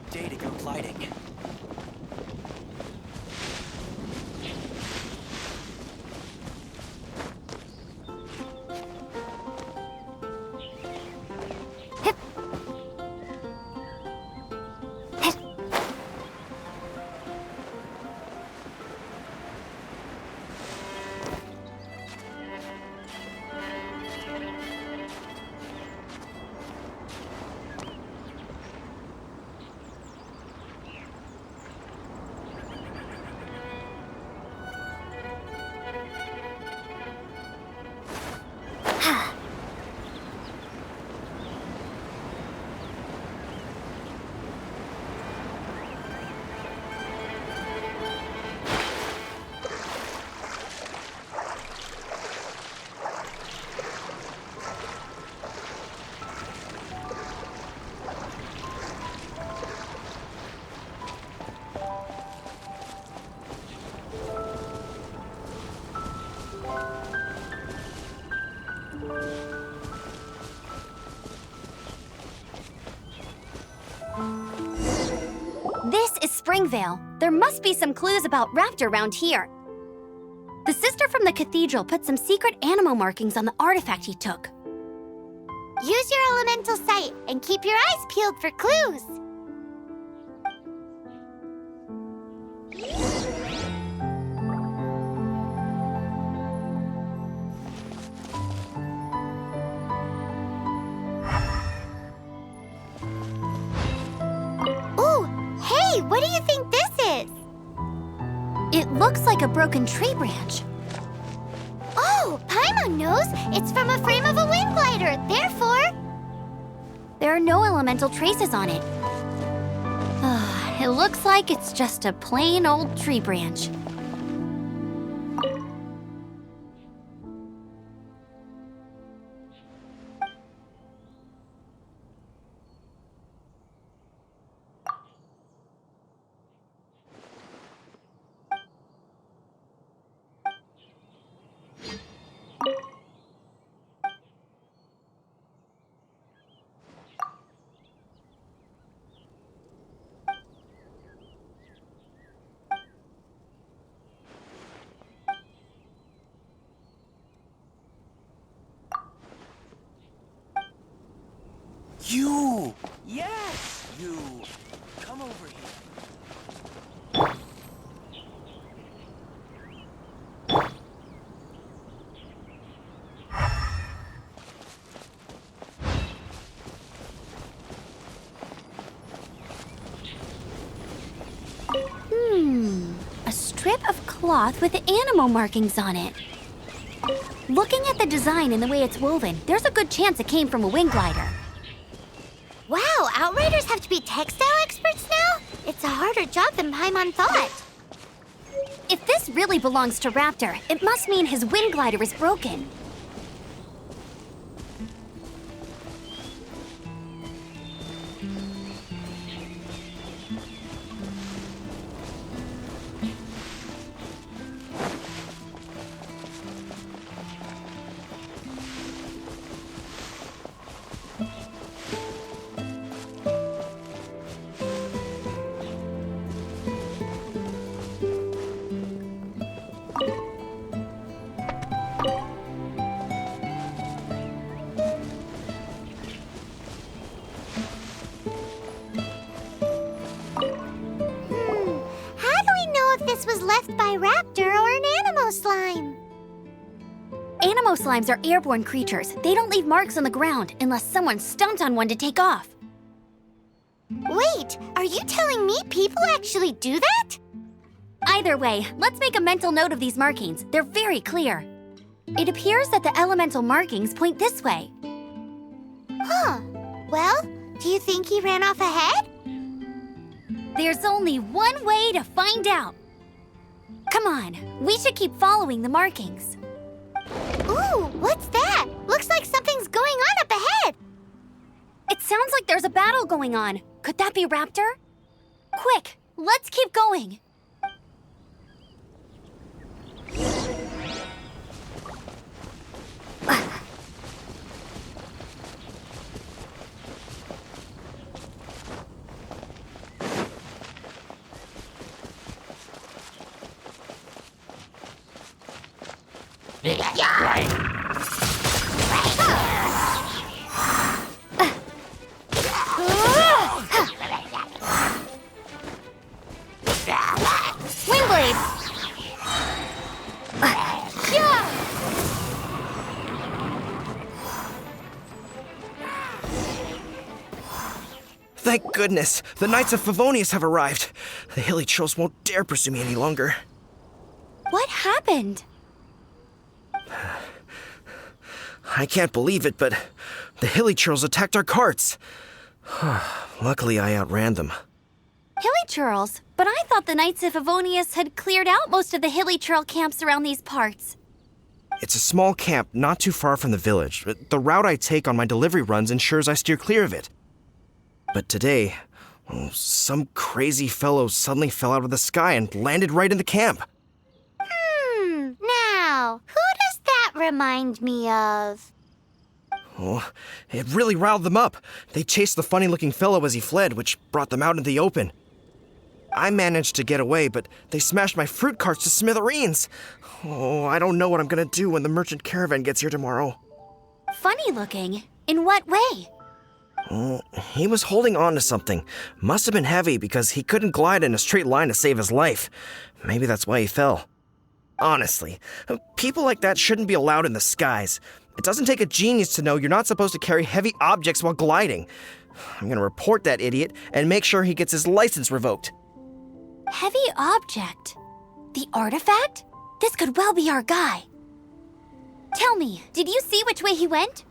perfect day to go gliding. This is Springvale. There must be some clues about Raptor around here. The sister from the cathedral put some secret animal markings on the artifact he took. Use your elemental sight and keep your eyes peeled for clues. What do you think this is? It looks like a broken tree branch. Oh, Paimon knows. It's from a frame of a wind glider. Therefore, there are no elemental traces on it. It looks like it's just a plain old tree branch. You! Yes, you! Come over here. A strip of cloth with animal markings on it. Looking at the design and the way it's woven, there's a good chance it came from a wind glider. Wow, Outriders have to be textile experts now? It's a harder job than Paimon thought. If this really belongs to Raptor, it must mean his wind glider is broken. This was left by Raptor or an Animo slime. Animo slimes are airborne creatures. They don't leave marks on the ground unless someone stomps on one to take off. Wait, are you telling me people actually do that? Either way, let's make a mental note of these markings. They're very clear. It appears that the elemental markings point this way. Huh. Well, do you think he ran off ahead? There's only one way to find out. Come on, we should keep following the markings. Ooh, what's that? Looks like something's going on up ahead. It sounds like there's a battle going on. Could that be Raptor? Quick, let's keep going. Windblade! Thank goodness, the Knights of Favonius have arrived. The hilly trolls won't dare pursue me any longer. What happened? I can't believe it, but the hilly trolls attacked our carts. Luckily, I outran them. Hilly churls? But I thought the Knights of Favonius had cleared out most of the hilly churl camps around these parts. It's a small camp not too far from the village. The route I take on my delivery runs ensures I steer clear of it. But today, some crazy fellow suddenly fell out of the sky and landed right in the camp. Now, who does that remind me of? Oh, it really riled them up. They chased the funny-looking fellow as he fled, which brought them out into the open. I managed to get away, but they smashed my fruit carts to smithereens. Oh, I don't know what I'm gonna do when the merchant caravan gets here tomorrow. Funny looking? In what way? He was holding on to something. Must have been heavy because he couldn't glide in a straight line to save his life. Maybe that's why he fell. Honestly, people like that shouldn't be allowed in the skies. It doesn't take a genius to know you're not supposed to carry heavy objects while gliding. I'm gonna report that idiot and make sure he gets his license revoked. Heavy object? The artifact? This could well be our guy. Tell me, did you see which way he went?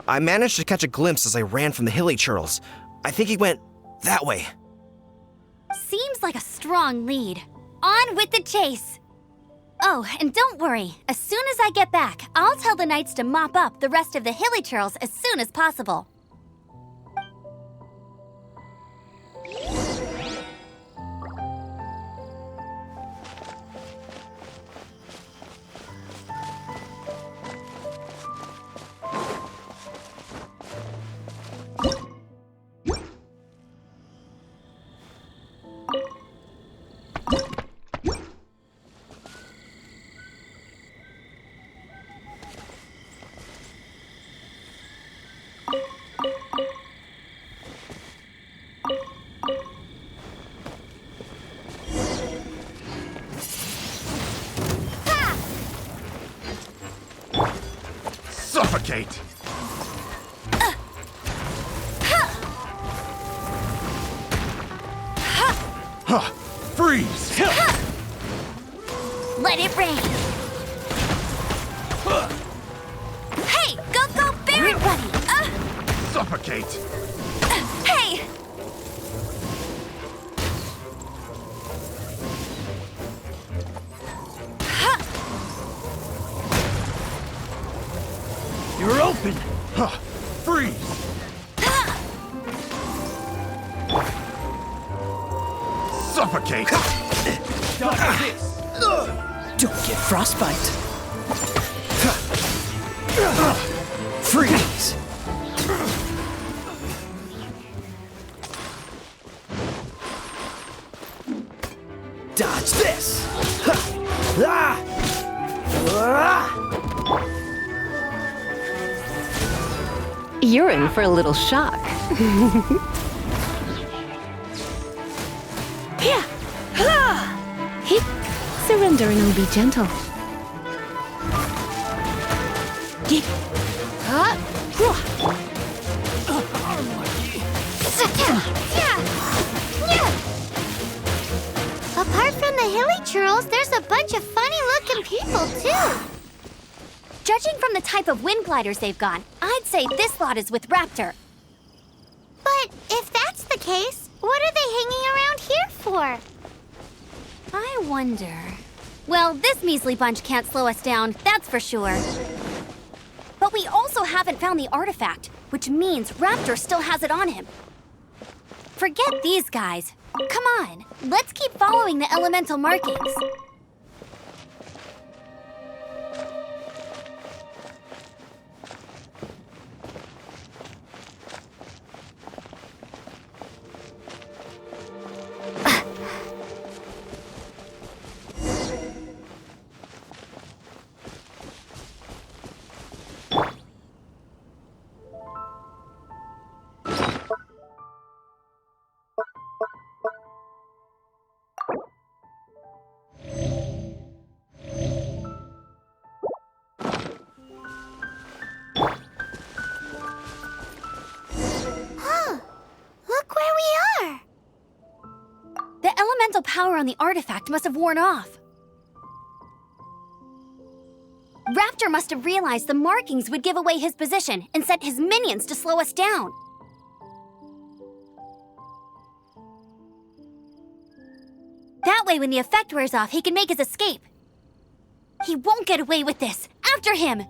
I managed to catch a glimpse as I ran from the hilly churls. I think he went that way. Seems like a strong lead. On with the chase! Oh, and don't worry. As soon as I get back, I'll tell the knights to mop up the rest of the hilly churls as soon as possible. Suffocate! Freeze! Let it rain! Hey, go, Barry Buddy! Suffocate! Hey! You're open! Freeze! Suffocate! Don't get frostbite. Freeze! Dodge this! You're in for a little shock. Hit. Surrender and I'll be gentle. Apart from the hilly churls, there's a bunch of funny-looking people, too. Judging from the type of wind gliders they've got, I'd say this lot is with Raptor. But if that's the case, what are they hanging around here for? I wonder... Well, this measly bunch can't slow us down, that's for sure. But we also haven't found the artifact, which means Raptor still has it on him. Forget these guys. Come on, let's keep following the elemental markings. power on the artifact must have worn off. Raptor must have realized the markings would give away his position and sent his minions to slow us down. That way, when the effect wears off, he can make his escape. He won't get away with this. After him!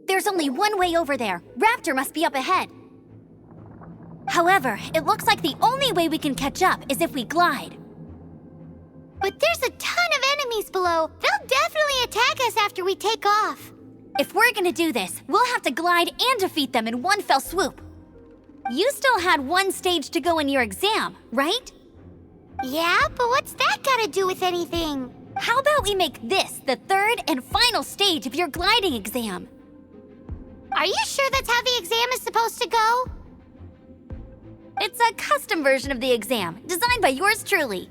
There's only one way over there. Raptor must be up ahead. However, it looks like the only way we can catch up is if we glide. But there's a ton of enemies below. They'll definitely attack us after we take off. If we're gonna do this, we'll have to glide and defeat them in one fell swoop. You still had one stage to go in your exam, right? Yeah, but what's that gotta do with anything? How about we make this the third and final stage of your gliding exam? Are you sure that's how the exam is supposed to go? It's a custom version of the exam, designed by yours truly.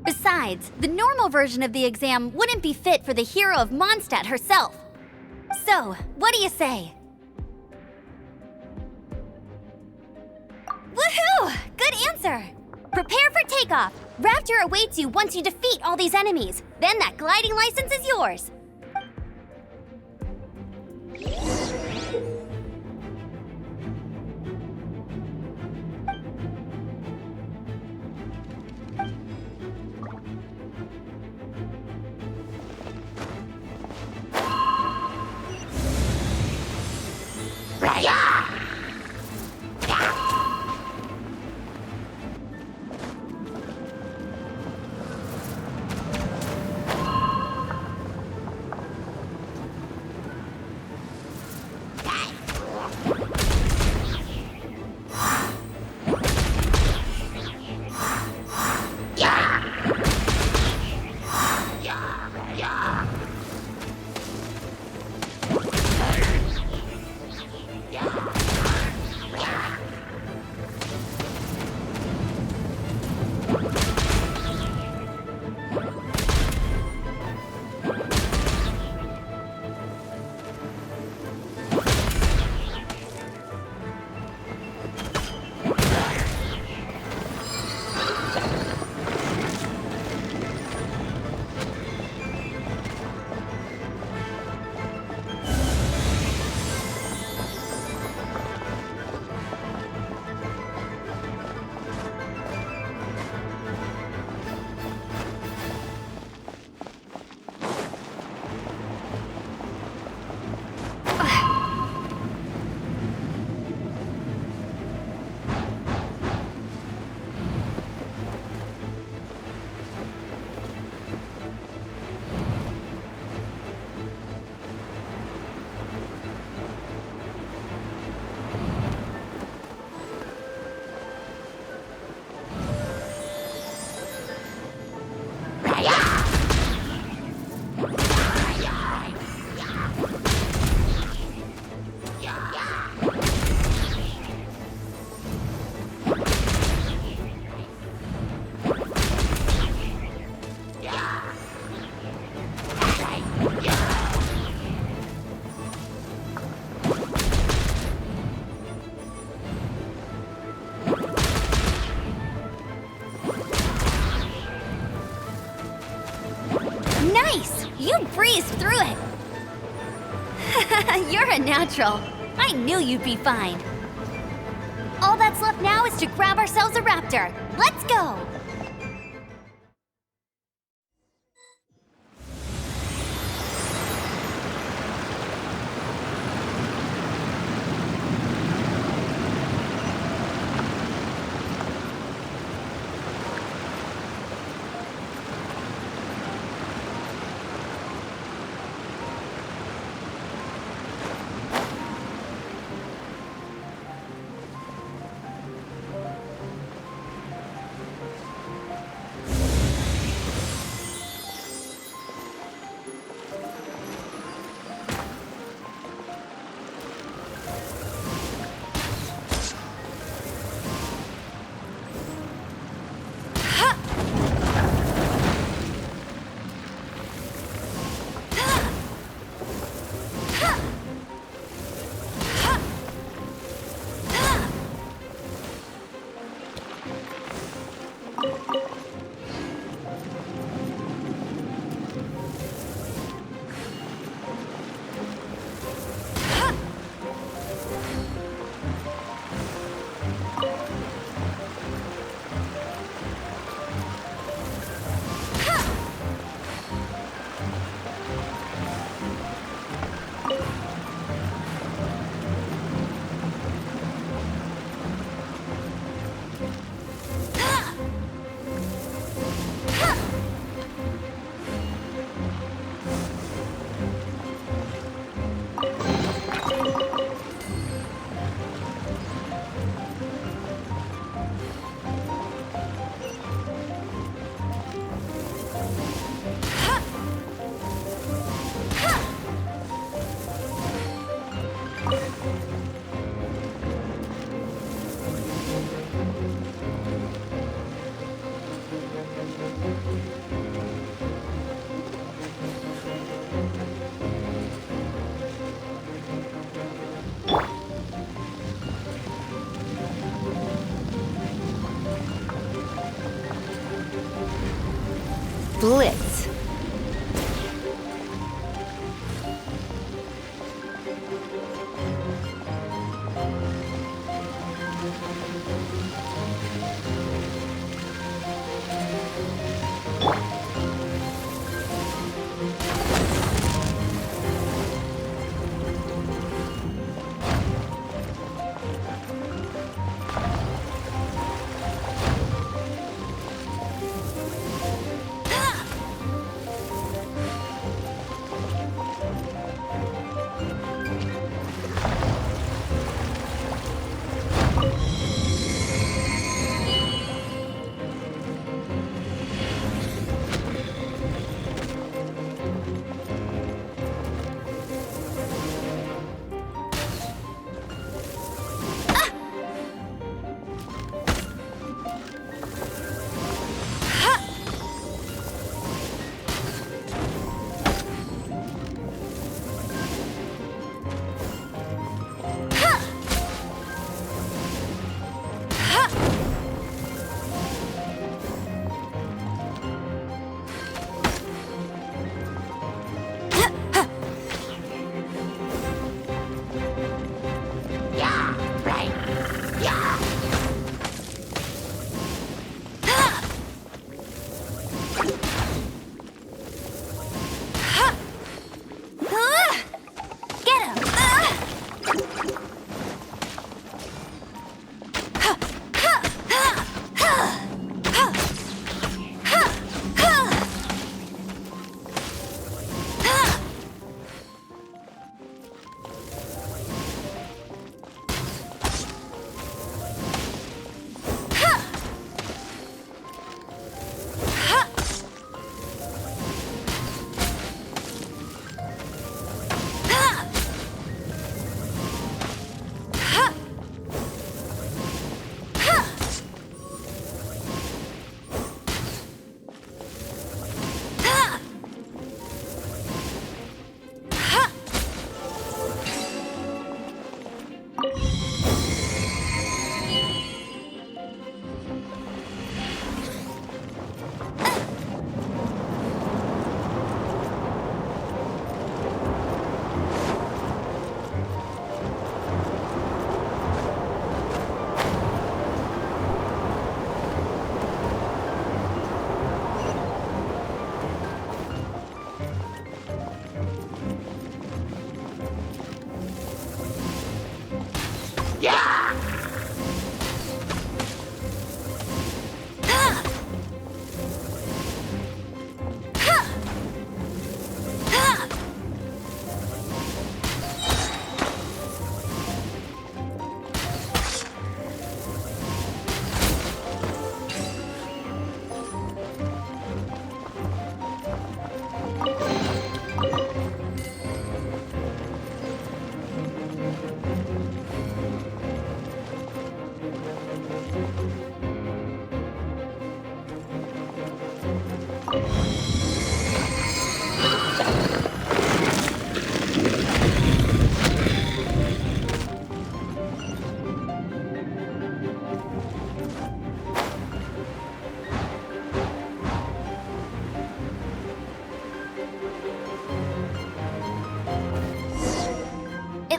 Besides, the normal version of the exam wouldn't be fit for the hero of Mondstadt herself. So, what do you say? Woohoo! Good answer! Prepare for takeoff. Raptor awaits you once you defeat all these enemies. Then that gliding license is yours. Nice! You breezed through it! You're a natural. I knew you'd be fine. All that's left now is to grab ourselves a raptor. Let's go! Blitz.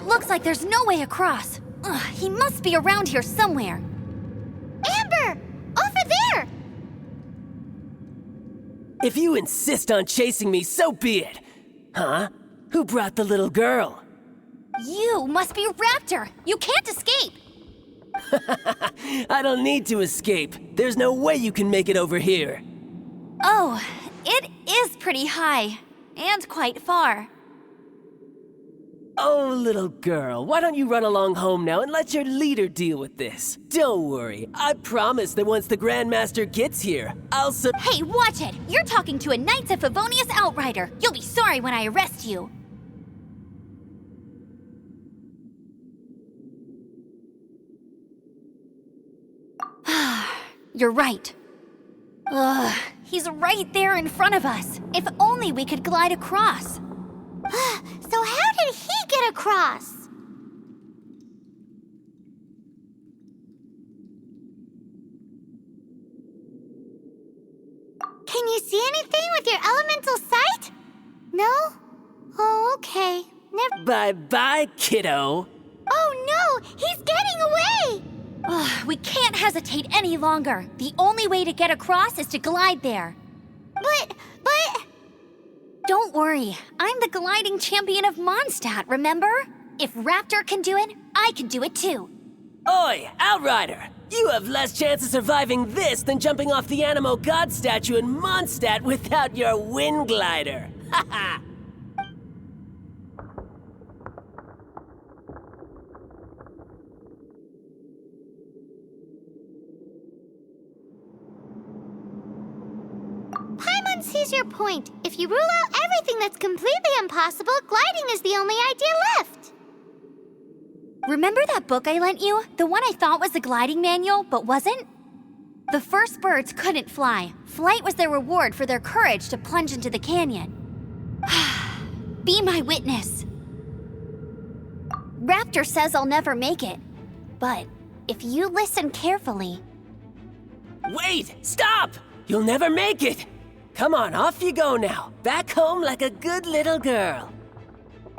Looks like there's no way across. Ugh, he must be around here somewhere. Amber! Over there! If you insist on chasing me, so be it. Huh? Who brought the little girl? You must be Raptor. You can't escape. I don't need to escape. There's no way you can make it over here. Oh, it is pretty high. And quite far. Oh, little girl, why don't you run along home now and let your leader deal with this? Don't worry, I promise that once the Grandmaster gets here, I'll Hey, watch it! You're talking to a Knights of Favonius outrider! You'll be sorry when I arrest you! You're right. Ugh, he's right there in front of us. If only we could glide across. So how did he get across? Can you see see anything with your elemental sight? No? Oh, okay. Never. Bye-bye, kiddo. Oh no! He's getting away! Ugh, we can't hesitate any longer. The only way to get across is to glide there. But... Don't worry, I'm the gliding champion of Mondstadt, remember? If Raptor can do it, I can do it too. Oi, Outrider! You have less chance of surviving this than jumping off the Animo God statue in Mondstadt without your wind glider. Haha! Paimon sees your point. If you rule out everything that's completely impossible, gliding is the only idea left. Remember that book I lent you? The one I thought was the gliding manual, but wasn't? The first birds couldn't fly. Flight was their reward for their courage to plunge into the canyon. Be my witness. Raptor says I'll never make it. But if you listen carefully... Wait! Stop! You'll never make it! Come on, off you go now. Back home like a good little girl.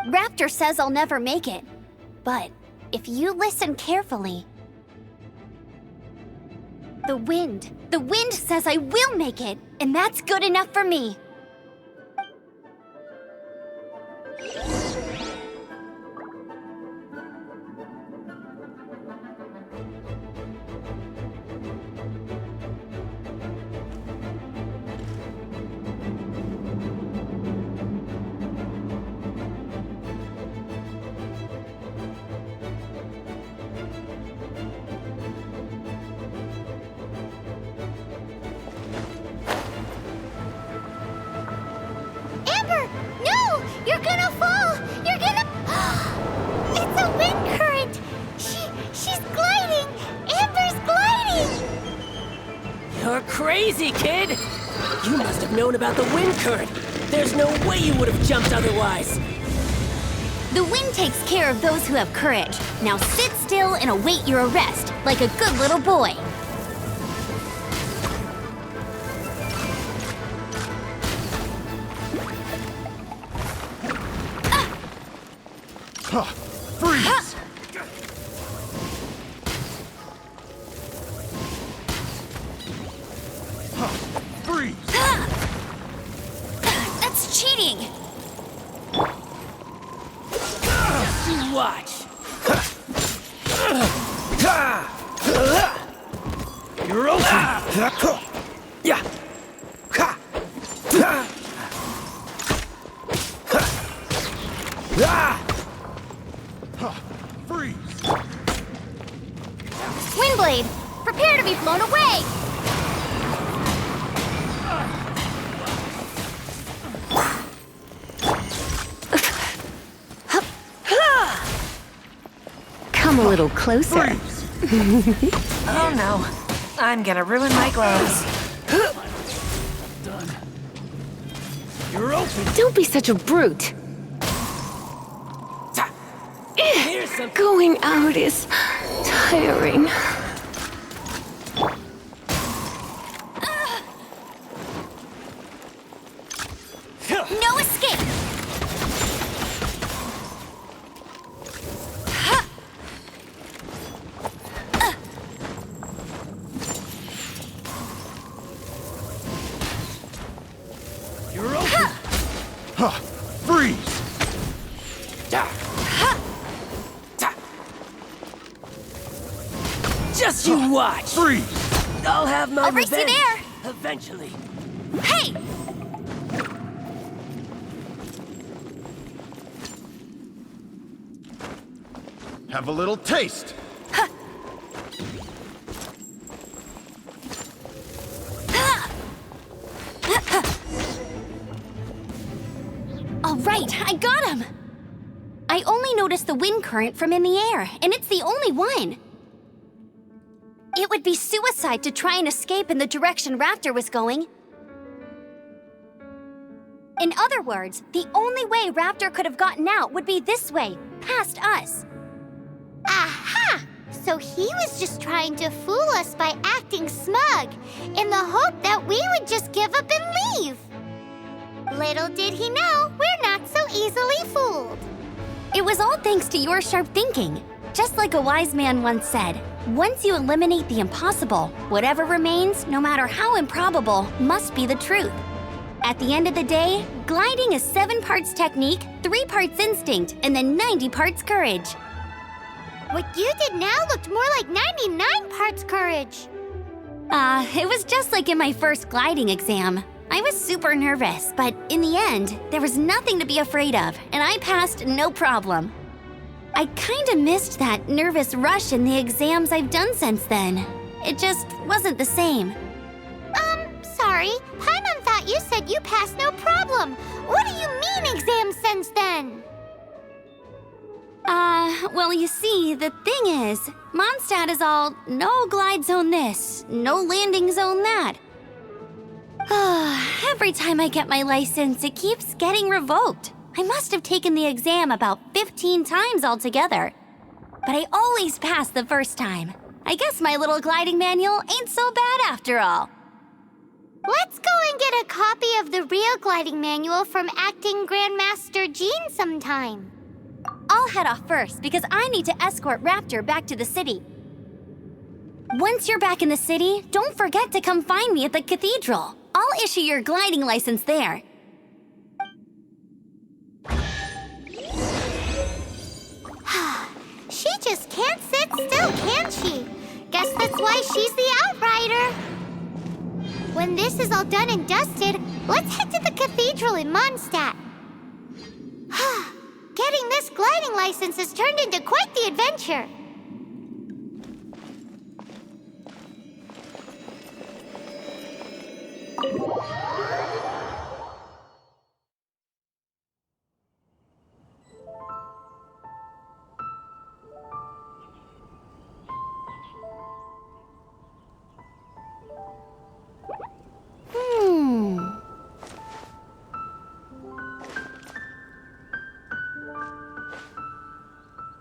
Raptor says I'll never make it. But if you listen carefully... The wind says I will make it, and that's good enough for me. Amber! No! You're gonna fall! You're gonna... It's a wind current! She's gliding! Amber's gliding! You're crazy, kid! You must have known about the wind current. There's no way you would have jumped otherwise. The wind takes care of those who have courage. Now sit still and await your arrest, like a good little boy. Freeze! Freeze! That's cheating! You watch. You're open! Yeah! Freeze! Windblade, prepare to be blown away! Come a little closer. Freeze! Oh no, I'm gonna ruin my gloves. You're open! Don't be such a brute. Here's something. Going out is tiring. No escape! You're open! Freeze! Just you watch. Freeze! I'll have my I'll race you revenge. there. Eventually. Hey! Have a little taste! All right, I got him! I only noticed the wind current from in the air, and it's the only one. It would be suicide to try and escape in the direction Raptor was going. In other words, the only way Raptor could have gotten out would be this way, past us. Aha! So he was just trying to fool us by acting smug, in the hope that we would just give up and leave. Little did he know, we're not so easily fooled. It was all thanks to your sharp thinking. Just like a wise man once said, once you eliminate the impossible, whatever remains, no matter how improbable, must be the truth. At the end of the day, gliding is 7 parts technique, 3 parts instinct, and then 90 parts courage. What you did now looked more like 99 parts courage. It was just like in my first gliding exam. I was super nervous, but in the end, there was nothing to be afraid of, and I passed no problem. I kinda missed that nervous rush in the exams I've done since then. It just wasn't the same. Sorry. Paimon thought you said you passed no problem. What do you mean exam since then? Well, you see, the thing is, Mondstadt is all no glide zone this, no landing zone that. Every time I get my license, it keeps getting revoked. I must have taken the exam about 15 times altogether. But I always pass the first time. I guess my little gliding manual ain't so bad after all. Let's go and get a copy of the real gliding manual from Acting Grandmaster Jean sometime. I'll head off first because I need to escort Raptor back to the city. Once you're back in the city, don't forget to come find me at the cathedral. I'll issue your gliding license there. She just can't sit still, can she? Guess that's why she's the Outrider. When this is all done and dusted, let's head to the cathedral in Mondstadt. Getting this gliding license has turned into quite the adventure.